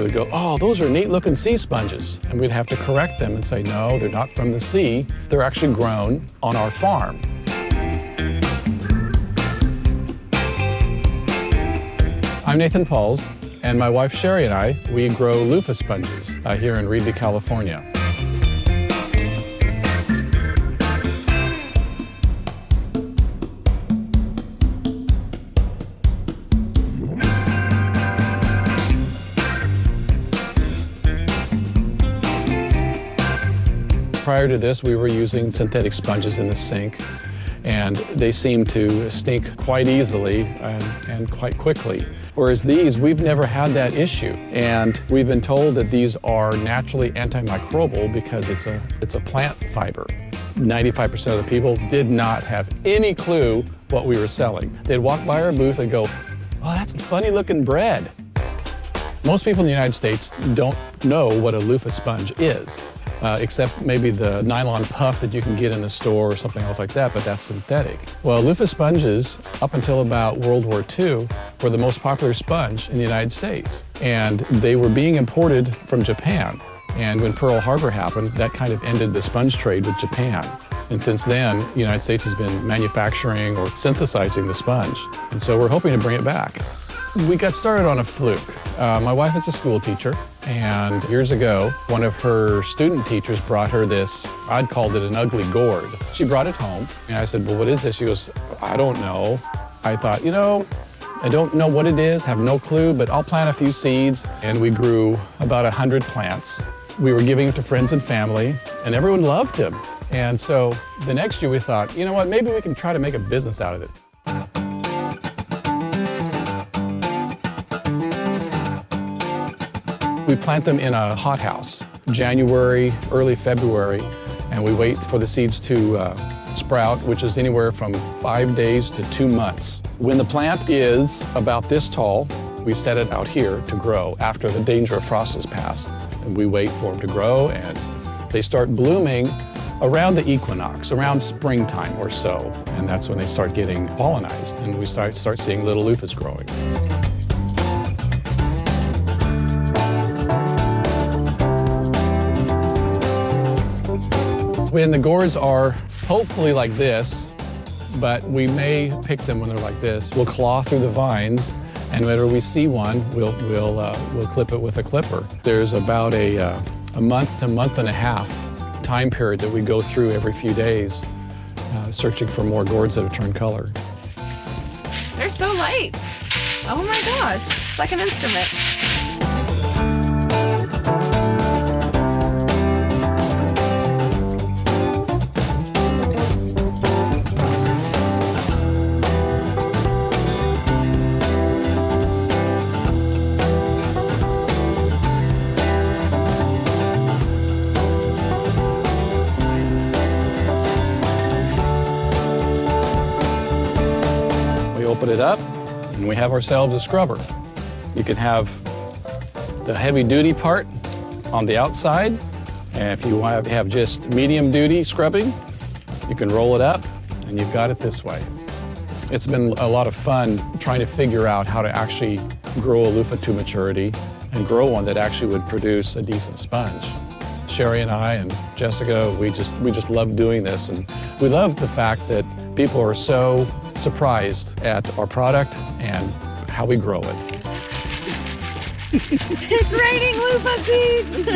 would go, oh, those are neat looking sea sponges. And we'd have to correct them and say, no, they're not from the sea. They're actually grown on our farm. I'm Nathan Pauls, and my wife Sherry and I, we grow Luffa sponges here in Reedley, California. Prior to this, we were using synthetic sponges in the sink, and they seem to stink quite easily and quite quickly. Whereas these, we've never had that issue. And we've been told that these are naturally antimicrobial because it's a plant fiber. 95% of the people did not have any clue what we were selling. They'd walk by our booth and go, oh, that's funny looking bread. Most people in the United States don't know what a Luffa sponge is. Except maybe the nylon puff that you can get in the store or something else like that, but that's synthetic. Well, Luffa sponges, up until about World War II, were the most popular sponge in the United States. And they were being imported from Japan. And when Pearl Harbor happened, that kind of ended the sponge trade with Japan. And since then, the United States has been manufacturing or synthesizing the sponge. And so we're hoping to bring it back. We got started on a fluke. My wife is a school teacher, and years ago, one of her student teachers brought her this, I'd called it an ugly gourd. She brought it home, and I said, well, what is this? She goes, I don't know. I thought, you know, I don't know what it is, have no clue, but I'll plant a few seeds. And we grew about 100 plants. We were giving them to friends and family, and everyone loved them. And so the next year we thought, you know what, maybe we can try to make a business out of it. We plant them in a hothouse, January, early February, and we wait for the seeds to sprout, which is anywhere from 5 days to 2 months. When the plant is about this tall, we set it out here to grow after the danger of frost has passed. And we wait for them to grow, and they start blooming around the equinox, around springtime or so. And that's when they start getting pollinized, and we start seeing little loofahs growing. When the gourds are hopefully like this, but we may pick them when they're like this, we'll claw through the vines, and whenever we see one, we'll clip it with a clipper. There's about a month to a month and a half time period that we go through every few days, searching for more gourds that have turned color. They're so light. Oh my gosh, it's like an instrument. Open it up, and we have ourselves a scrubber. You can have the heavy-duty part on the outside, and if you want to have just medium-duty scrubbing, you can roll it up, and you've got it this way. It's been a lot of fun trying to figure out how to actually grow a loofah to maturity and grow one that actually would produce a decent sponge. Sherry and I and Jessica, we just love doing this, and we love the fact that people are so surprised at our product and how we grow it. It's raining loofah seeds!